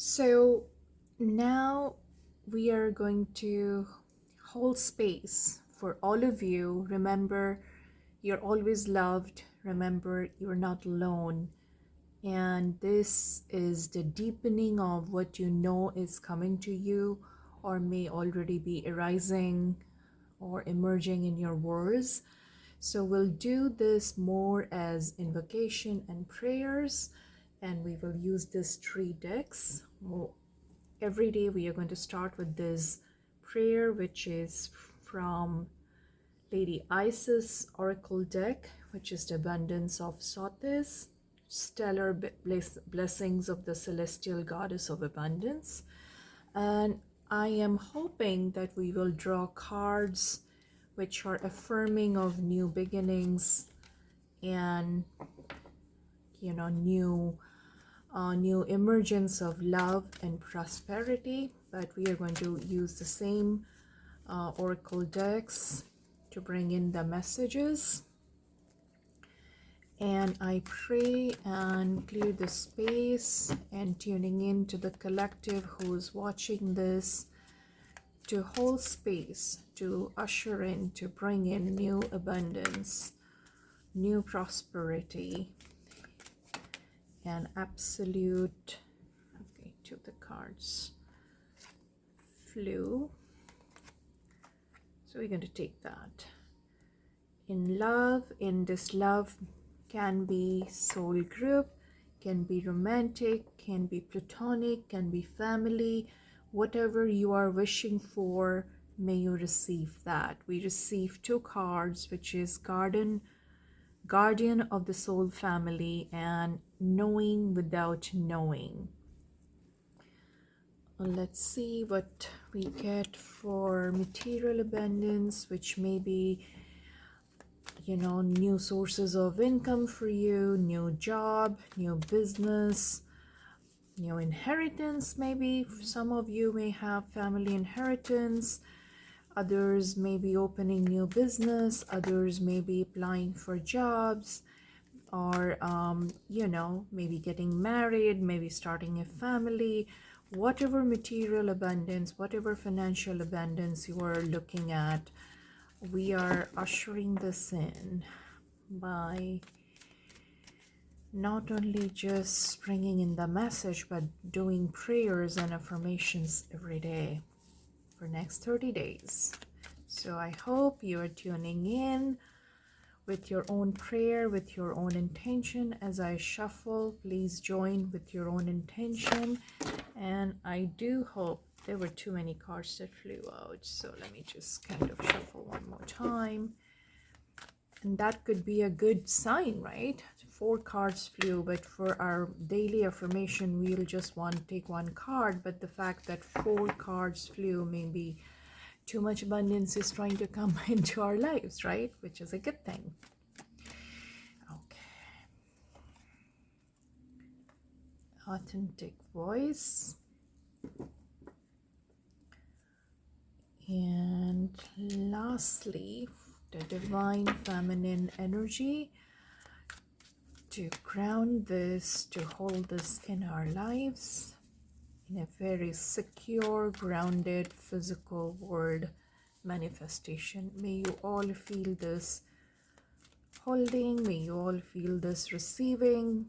So now we are going to hold space for all of you. Remember, you're always loved. Remember, you're not alone. And this is the deepening of what you know is coming to you or may already be arising or emerging in your worlds. So we'll do this more as invocation and prayers, and we will use these three decks. Every day we are going to start with this prayer, which is from Lady Isis Oracle deck, which is the abundance of Sothis, stellar blessings of the celestial goddess of abundance. And I am hoping that we will draw cards which are affirming of new beginnings and new emergence of love and prosperity. But we are going to use the same oracle decks to bring in the messages. And I pray and clear the space and tuning in to the collective who is watching this, to hold space, to usher in, to bring in new abundance, new prosperity, and absolute. Okay, to the cards flew. So we're going to take that. In love, in this love can be soul group, can be romantic, can be platonic, can be family. Whatever you are wishing for, may you receive that. We receive two cards, which is guardian of the soul family and knowing without knowing. Let's see what we get for material abundance, which may be new sources of income for you, new job, new business, new inheritance. Maybe some of you may have family inheritance, others may be opening new business, others may be applying for jobs, or maybe getting married, maybe starting a family. Whatever material abundance, whatever financial abundance you are looking at, we are ushering this in by not only just bringing in the message, but doing prayers and affirmations every day for next 30 days. So I hope you are tuning in with your own prayer, with your own intention. As I shuffle, please join with your own intention. And I do hope, there were too many cards that flew out, so let me just kind of shuffle one more time. And that could be a good sign, right? 4 cards flew, but for our daily affirmation, we'll just take one card. But the fact that 4 cards flew, maybe too much abundance is trying to come into our lives, right? Which is a good thing. Okay. Authentic voice. And lastly, the divine feminine energy, to ground this, to hold this in our lives in a very secure, grounded, physical world manifestation. May you all feel this holding, may you all feel this receiving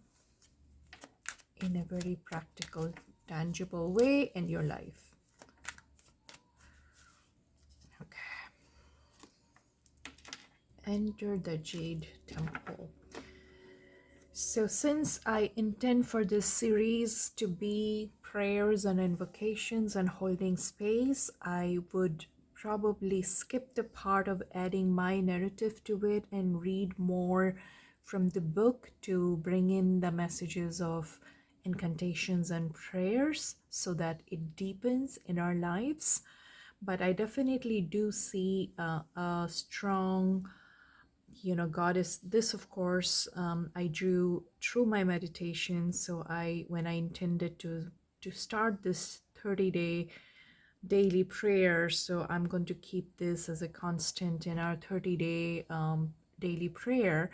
in a very practical, tangible way in your life. Enter the Jade Temple. So since I intend for this series to be prayers and invocations and holding space, I would probably skip the part of adding my narrative to it and read more from the book to bring in the messages of incantations and prayers so that it deepens in our lives. But I definitely do see a strong goddess. This, of course, I drew through my meditation. So when I intended to start this 30-day daily prayer, so I'm going to keep this as a constant in our 30-day daily prayer.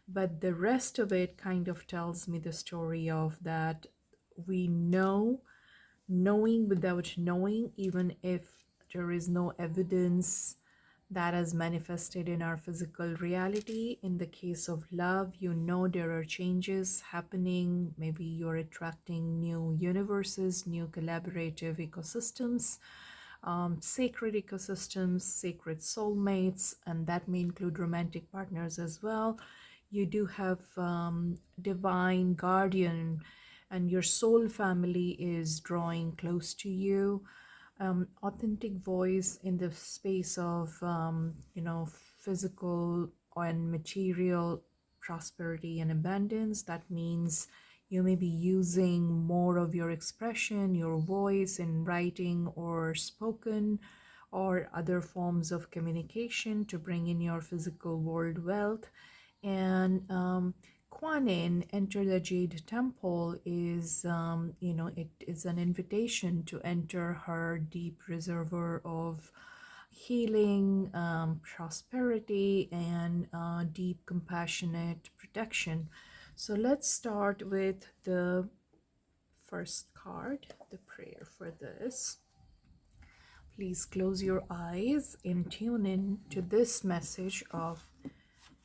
But the rest of it kind of tells me the story of that we know knowing without knowing, even if there is no evidence that is manifested in our physical reality. In the case of love, you know there are changes happening. Maybe you're attracting new universes, new collaborative ecosystems, sacred ecosystems, sacred soulmates, and that may include romantic partners as well. You do have divine guardian, and your soul family is drawing close to you. Authentic voice in the space of physical and material prosperity and abundance. That means you may be using more of your expression, your voice in writing or spoken or other forms of communication to bring in your physical world wealth. And Kuan Yin, Enter the Jade Temple, is, it is an invitation to enter her deep reservoir of healing, prosperity, and deep compassionate protection. So let's start with the first card, the prayer for this. Please close your eyes and tune in to this message of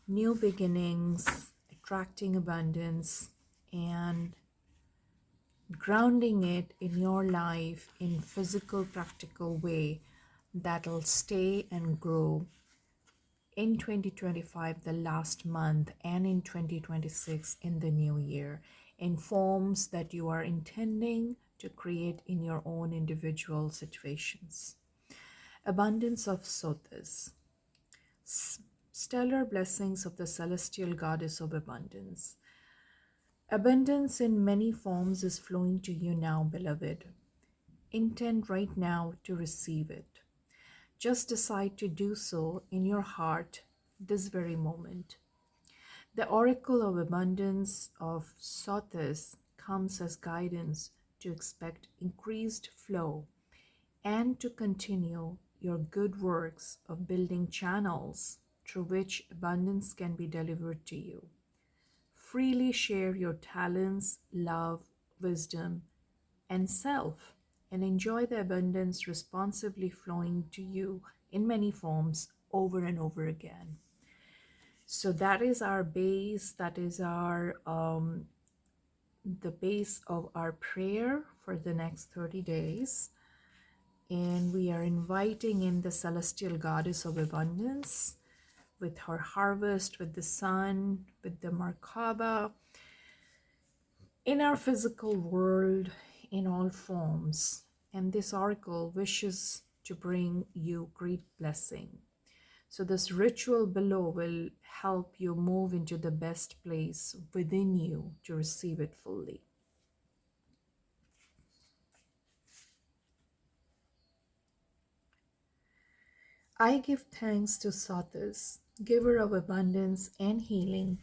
new beginnings, attracting abundance, and grounding it in your life in physical, practical way that'll stay and grow in 2025, the last month, and in 2026, in the new year, in forms that you are intending to create in your own individual situations. Abundance of Sothis. Stellar blessings of the celestial goddess of abundance. Abundance in many forms is flowing to you now, beloved. Intend right now to receive it. Just decide to do so in your heart this very moment. The oracle of abundance of Sothis comes as guidance to expect increased flow and to continue your good works of building channels through which abundance can be delivered to you. Freely share your talents, love, wisdom, and self, and enjoy the abundance responsibly flowing to you in many forms over and over again. So that is our base. That is our the base of our prayer for the next 30 days. And we are inviting in the celestial goddess of abundance with her harvest, with the sun, with the Merkaba, in our physical world in all forms. And this oracle wishes to bring you great blessing. So this ritual below will help you move into the best place within you to receive it fully. I give thanks to Sothis, giver of abundance and healing,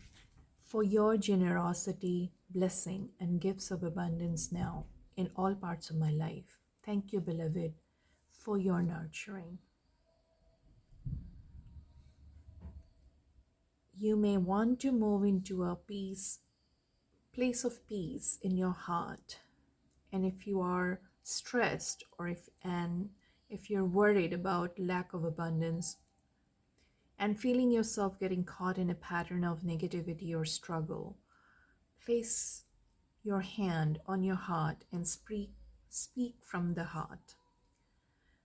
for your generosity, blessing, and gifts of abundance now in all parts of my life. Thank you, beloved, for your nurturing. You may want to move into a place of peace in your heart. And if you are stressed or if you're worried about lack of abundance and feeling yourself getting caught in a pattern of negativity or struggle, place your hand on your heart and speak from the heart.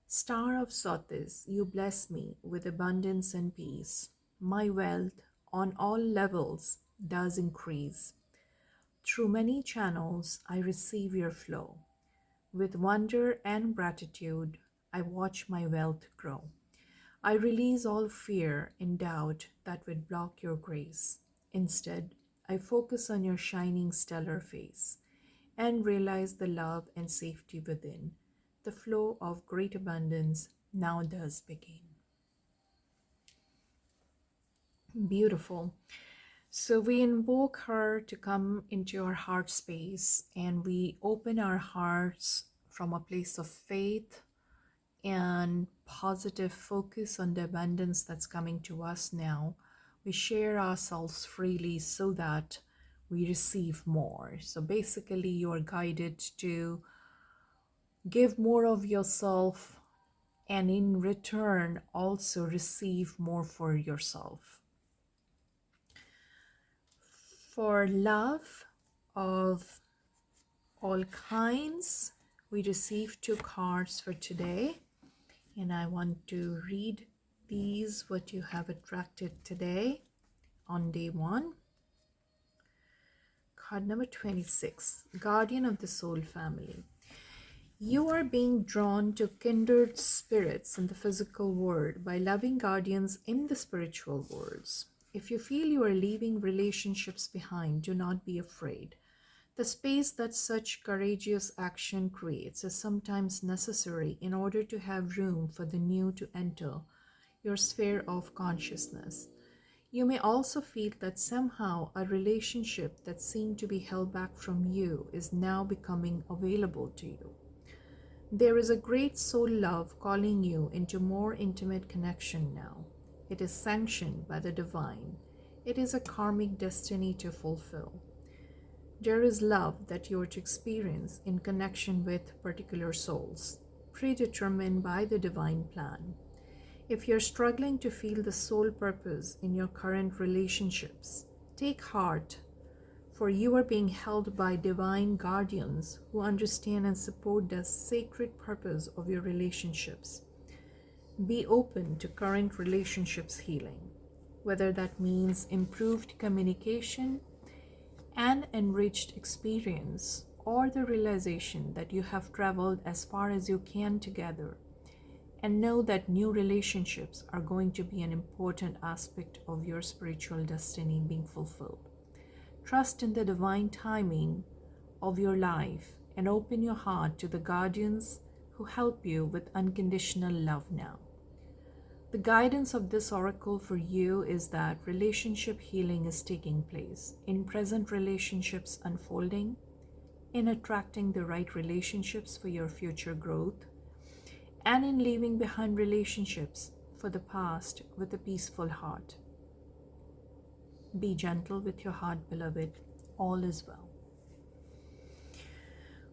Star of Sothis, you bless me with abundance and peace. My wealth on all levels does increase. Through many channels, I receive your flow. With wonder and gratitude, I watch my wealth grow. I release all fear and doubt that would block your grace. Instead, I focus on your shining stellar face and realize the love and safety within. The flow of great abundance now does begin. Beautiful. So we invoke her to come into our heart space, and we open our hearts from a place of faith and positive focus on the abundance that's coming to us now. We share ourselves freely so that we receive more. So basically, you are guided to Give more of yourself, and in return, also receive more for yourself. For love of all kinds, we received 2 cards for today, and I want to read these, what you have attracted today on day 1. Card number 26, Guardian of the Soul Family. You are being drawn to kindred spirits in the physical world by loving guardians in the spiritual worlds. If you feel you are leaving relationships behind, do not be afraid. The space that such courageous action creates is sometimes necessary in order to have room for the new to enter your sphere of consciousness. You may also feel that somehow a relationship that seemed to be held back from you is now becoming available to you. There is a great soul love calling you into more intimate connection now. It is sanctioned by the divine. It is a karmic destiny to fulfill. There is love that you are to experience in connection with particular souls, predetermined by the divine plan. If you're struggling to feel the soul purpose in your current relationships, take heart, for you are being held by divine guardians who understand and support the sacred purpose of your relationships. Be open to current relationships healing, whether that means improved communication, an enriched experience, or the realization that you have traveled as far as you can together. And know that new relationships are going to be an important aspect of your spiritual destiny being fulfilled. Trust in the divine timing of your life and open your heart to the guardians who help you with unconditional love now. The guidance of this oracle for you is that relationship healing is taking place in present relationships unfolding, in attracting the right relationships for your future growth, and in leaving behind relationships for the past with a peaceful heart. Be gentle with your heart, beloved. All is well.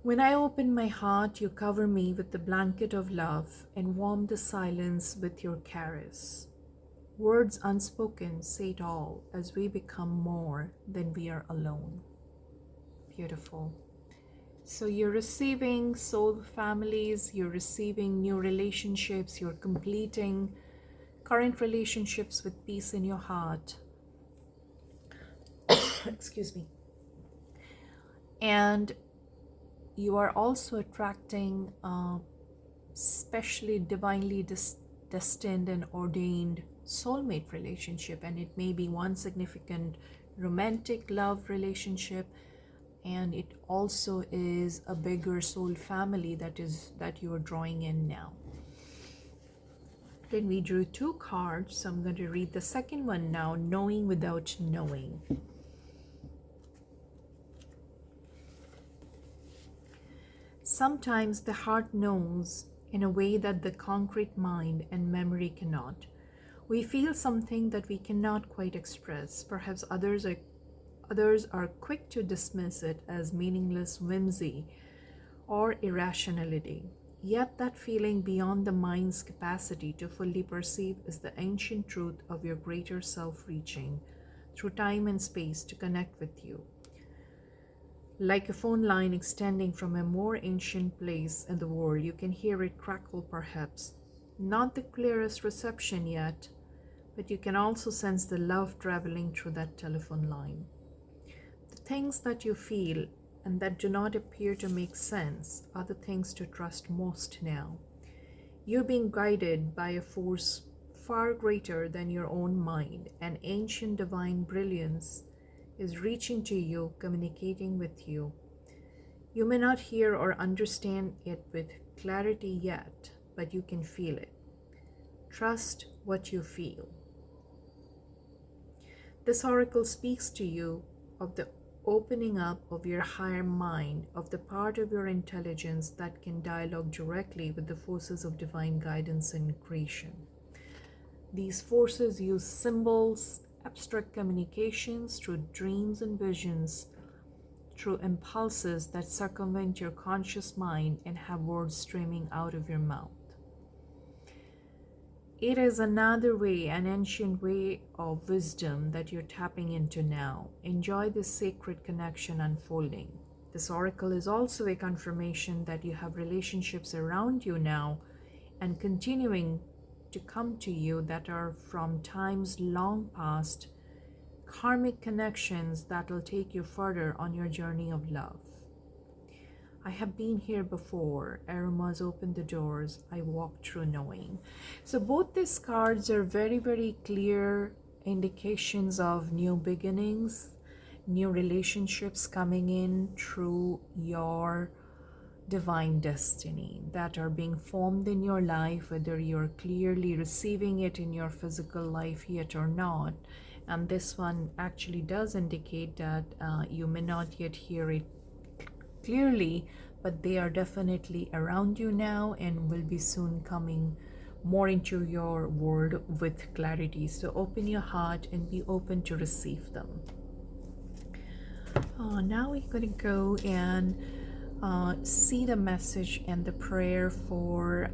When I open my heart, you cover me with the blanket of love and warm the silence with your caress. Words unspoken say it all as we become more than we are alone. Beautiful. So you're receiving soul families, you're receiving new relationships, you're completing current relationships with peace in your heart. Excuse me. And you are also attracting specially divinely destined and ordained soulmate relationship, and it may be one significant romantic love relationship, and it also is a bigger soul family that you are drawing in now. Then we drew 2 cards, so I'm going to read the second one now, Knowing Without Knowing. Sometimes the heart knows in a way that the concrete mind and memory cannot. We feel something that we cannot quite express. Perhaps others are quick to dismiss it as meaningless whimsy or irrationality. Yet that feeling beyond the mind's capacity to fully perceive is the ancient truth of your greater self reaching through time and space to connect with you. Like a phone line extending from a more ancient place in the world, you can hear it crackle perhaps. Not the clearest reception yet, but you can also sense the love traveling through that telephone line. The things that you feel and that do not appear to make sense are the things to trust most now. You're being guided by a force far greater than your own mind, an ancient divine brilliance is reaching to you, communicating with you. You may not hear or understand it with clarity yet, but you can feel it. Trust what you feel. This oracle speaks to you of the opening up of your higher mind, of the part of your intelligence that can dialogue directly with the forces of divine guidance and creation. These forces use symbols, abstract communications through dreams and visions through impulses that circumvent your conscious mind and have words streaming out of your mouth. It is another way, an ancient way of wisdom that you're tapping into now. Enjoy this sacred connection unfolding. This oracle is also a confirmation that you have relationships around you now and continuing to come to you that are from times long past, karmic connections that will take you further on your journey of love. I have been here before. Aromas open the doors. I walk through knowing. So both these cards are very, very clear indications of new beginnings, new relationships coming in through your divine destiny that are being formed in your life, whether you're clearly receiving it in your physical life yet or not. And this one actually does indicate that you may not yet hear it clearly, but they are definitely around you now and will be soon coming more into your world with clarity. So open your heart and be open to receive them. Now we're going to go and see the message and the prayer for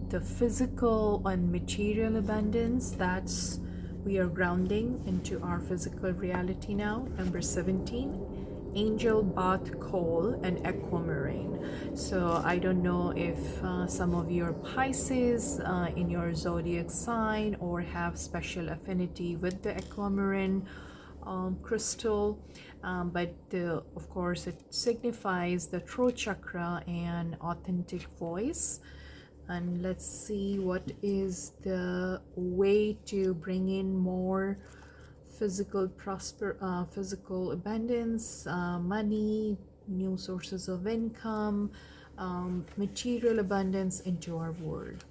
the physical and material abundance. That's we are grounding into our physical reality now. Number 17, angel bath coal and aquamarine. So I don't know if some of you are Pisces in your zodiac sign or have special affinity with the aquamarine crystal, but of course it signifies the throat chakra and authentic voice. And let's see what is the way to bring in more physical physical abundance, money, new sources of income, material abundance into our world.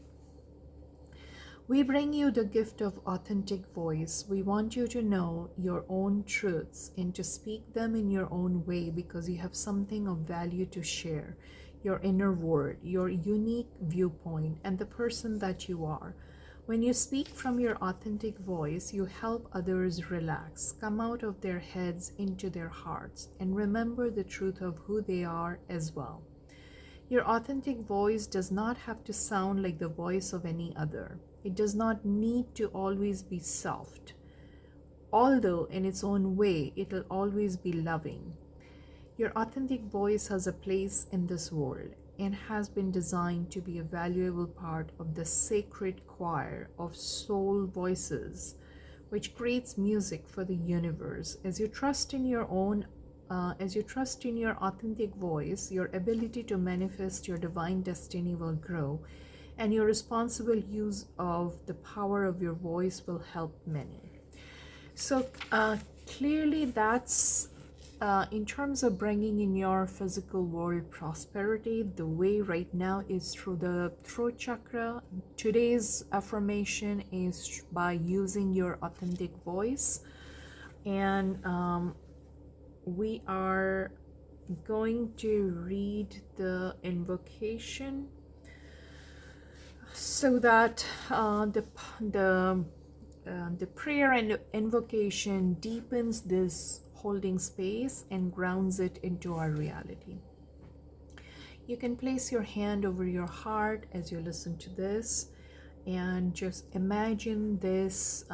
We bring you the gift of authentic voice. We want you to know your own truths and to speak them in your own way because you have something of value to share. Your inner world, your unique viewpoint, and the person that you are. When you speak from your authentic voice, you help others relax, come out of their heads into their hearts, and remember the truth of who they are as well. Your authentic voice does not have to sound like the voice of any other. It does not need to always be soft, although in its own way, it will always be loving. Your authentic voice has a place in this world and has been designed to be a valuable part of the sacred choir of soul voices, which creates music for the universe. As you trust in your authentic voice, your ability to manifest your divine destiny will grow, and your responsible use of the power of your voice will help many. So clearly that's in terms of bringing in your physical world prosperity, the way right now is through the throat chakra. Today's affirmation is by using your authentic voice, and we are going to read the invocation so that the prayer and invocation deepens this holding space and grounds it into our reality. You can place your hand over your heart as you listen to this and just imagine this,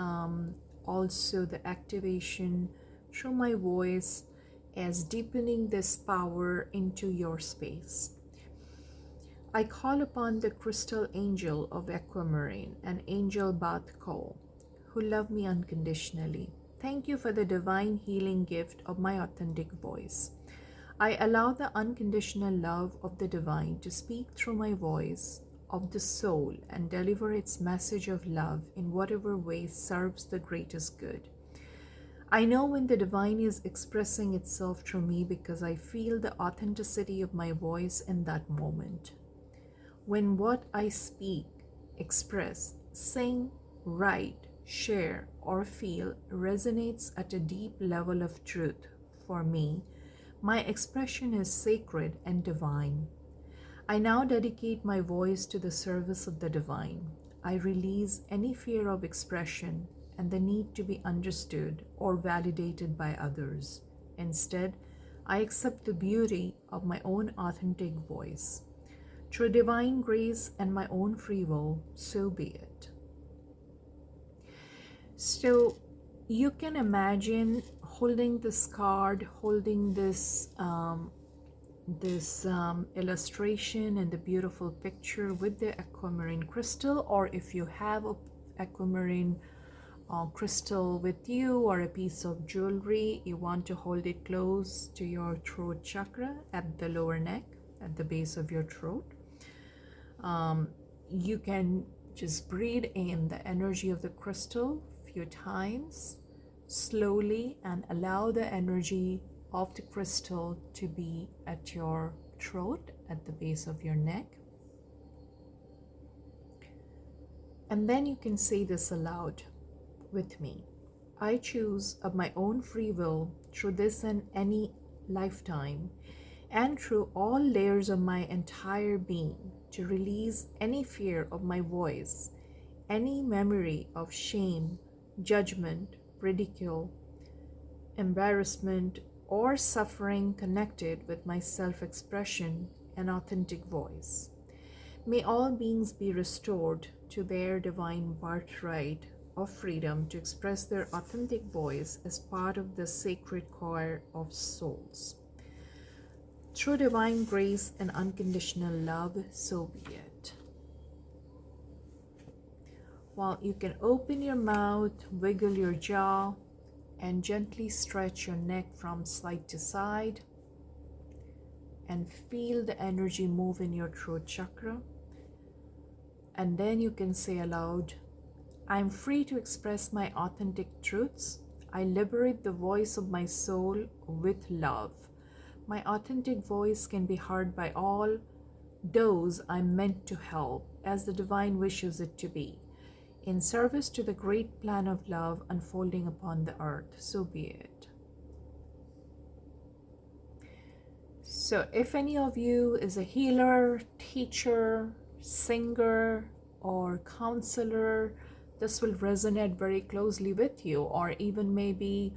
also the activation through my voice as deepening this power into your space. I call upon the crystal angel of aquamarine and angel bath coal, who love me unconditionally. Thank you for the divine healing gift of my authentic voice. I allow the unconditional love of the divine to speak through my voice of the soul and deliver its message of love in whatever way serves the greatest good. I know when the divine is expressing itself through me because I feel the authenticity of my voice in that moment. When what I speak, express, sing, write, share, or feel resonates at a deep level of truth for me, my expression is sacred and divine. I now dedicate my voice to the service of the divine. I release any fear of expression and the need to be understood or validated by others. Instead, I accept the beauty of my own authentic voice. Through divine grace and my own free will, so be it. So you can imagine holding this card, holding this illustration and the beautiful picture with the aquamarine crystal, or if you have a aquamarine crystal with you or a piece of jewelry, you want to hold it close to your throat chakra at the lower neck, at the base of your throat. You can just breathe in the energy of the crystal a few times slowly and allow the energy of the crystal to be at your throat, at the base of your neck. And then you can say this aloud with me. I choose of my own free will through this and any lifetime and through all layers of my entire being to release any fear of my voice, any memory of shame, judgment, ridicule, embarrassment, or suffering connected with my self-expression and authentic voice. May all beings be restored to their divine birthright of freedom to express their authentic voice as part of the sacred choir of souls. Through divine grace and unconditional love, so be it. Well, you can open your mouth, wiggle your jaw, and gently stretch your neck from side to side and feel the energy move in your throat chakra. And then you can say aloud, I'm free to express my authentic truths. I liberate the voice of my soul with love. My authentic voice can be heard by all those I'm meant to help, as the divine wishes it to be, in service to the great plan of love unfolding upon the earth. So be it. So if any of you is a healer, teacher, singer, or counselor, this will resonate very closely with you, or even maybe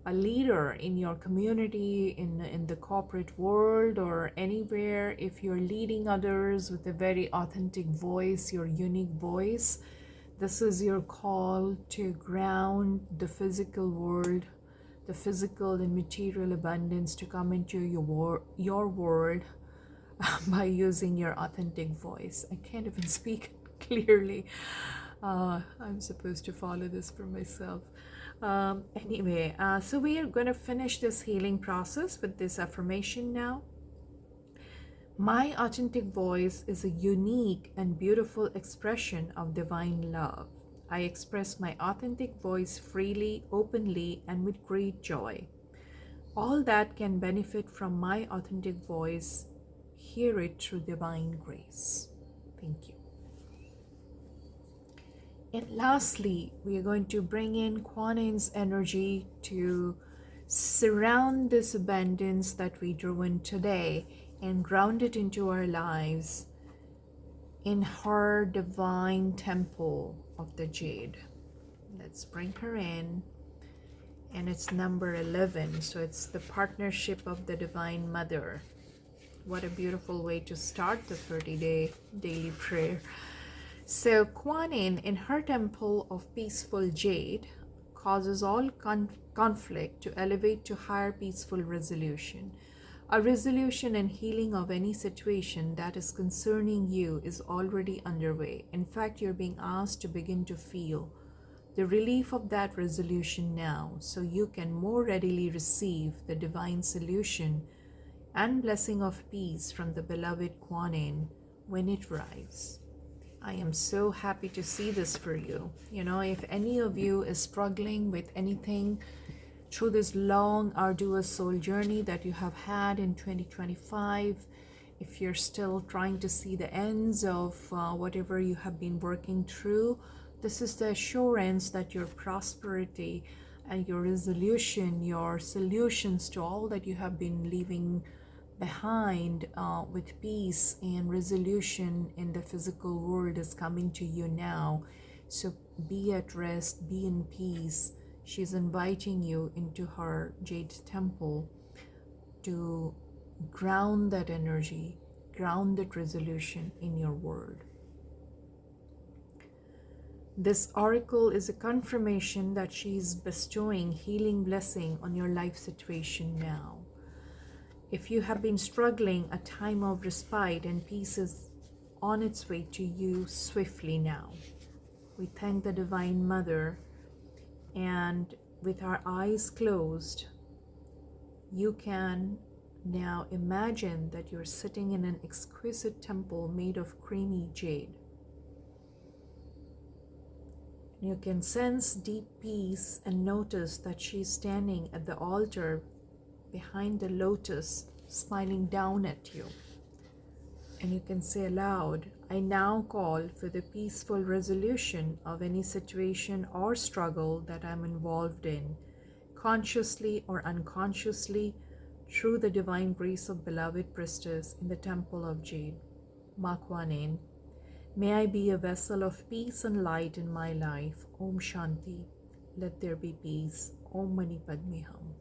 a leader in your community, in the corporate world, or anywhere. If you're leading others with a very authentic voice, your unique voice, this is your call to ground the physical world, the physical and material abundance to come into your world by using your authentic voice. I can't even speak clearly. I'm supposed to follow this for myself. Anyway, so we are going to finish this healing process with this affirmation now. My authentic voice is a unique and beautiful expression of divine love. I express my authentic voice freely, openly, and with great joy. All that can benefit from my authentic voice, hear it through divine grace. Thank you. And lastly, we are going to bring in Kuan Yin's energy to surround this abundance that we drew in today and ground it into our lives in her divine temple of the jade. Let's bring her in. And it's number 11, so it's the partnership of the Divine Mother. What a beautiful way to start the 30-day daily prayer. So Kuan Yin, in her temple of peaceful jade, causes all conflict to elevate to higher peaceful resolution. A resolution and healing of any situation that is concerning you is already underway. In fact, you're being asked to begin to feel the relief of that resolution now, so you can more readily receive the divine solution and blessing of peace from the beloved Kuan Yin when it arrives. I am so happy to see this for you. You know, if any of you is struggling with anything through this long, arduous soul journey that you have had in 2025, if you're still trying to see the ends of whatever you have been working through, this is the assurance that your prosperity and your resolution, your solutions to all that you have been leaving behind with peace and resolution in the physical world is coming to you now. So be at rest, be in peace. She's inviting you into her jade temple to ground that energy, ground that resolution in your world. This oracle is a confirmation that she is bestowing healing blessing on your life situation now. If you have been struggling, a time of respite and peace is on its way to you swiftly now. We thank the Divine Mother, and with our eyes closed, you can now imagine that you're sitting in an exquisite temple made of creamy jade. You can sense deep peace and notice that she's standing at the altar behind the lotus, smiling down at you. And you can say aloud, I now call for the peaceful resolution of any situation or struggle that I'm involved in, consciously or unconsciously, through the divine grace of beloved priestess in the temple of Jade. Makwanen. May I be a vessel of peace and light in my life. Om Shanti. Let there be peace. Om Mani Padme Hum.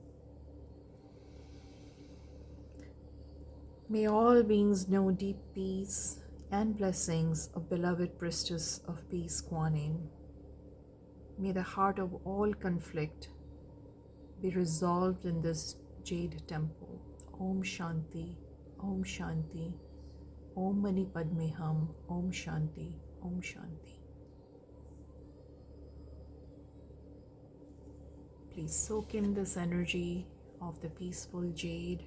May all beings know deep peace and blessings of beloved priestess of peace, Kuan Yin. May the heart of all conflict be resolved in this jade temple. Om Shanti. Om Shanti. Om Mani Padme Hum. Om Shanti. Om Shanti. Please soak in this energy of the peaceful jade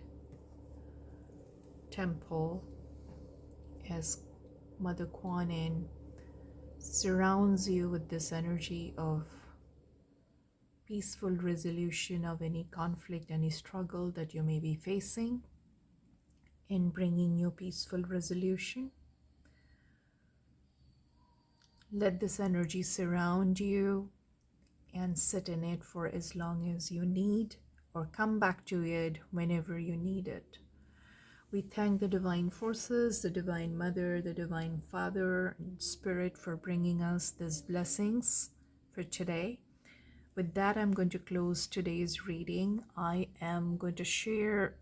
temple as Mother Kuan Yin surrounds you with this energy of peaceful resolution of any conflict, any struggle that you may be facing, in bringing you peaceful resolution. Let this energy surround you and sit in it for as long as you need, or come back to it whenever you need it. We thank the divine forces, the Divine Mother, the Divine Father, and Spirit for bringing us these blessings for today. With that, I'm going to close today's reading. I am going to share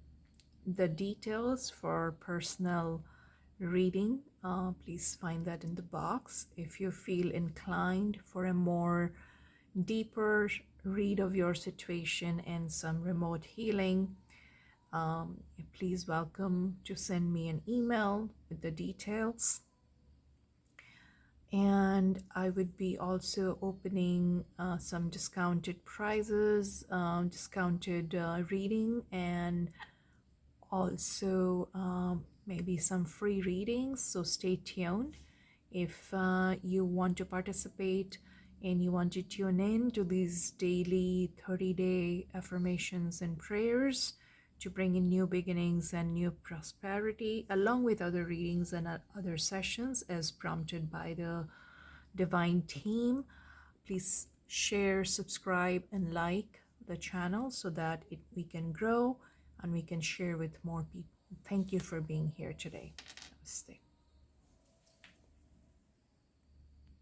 the details for personal reading. Please find that in the box. If you feel inclined for a more deeper read of your situation and some remote healing, please welcome to send me an email with the details. And I would be also opening some discounted prizes, discounted reading, and also maybe some free readings. So stay tuned. If you want to participate and you want to tune in to these daily 30-day affirmations and prayers to bring in new beginnings and new prosperity, along with other readings and other sessions as prompted by the divine team, please share, subscribe, and like the channel so that we can grow and we can share with more people. Thank you for being here today. Namaste.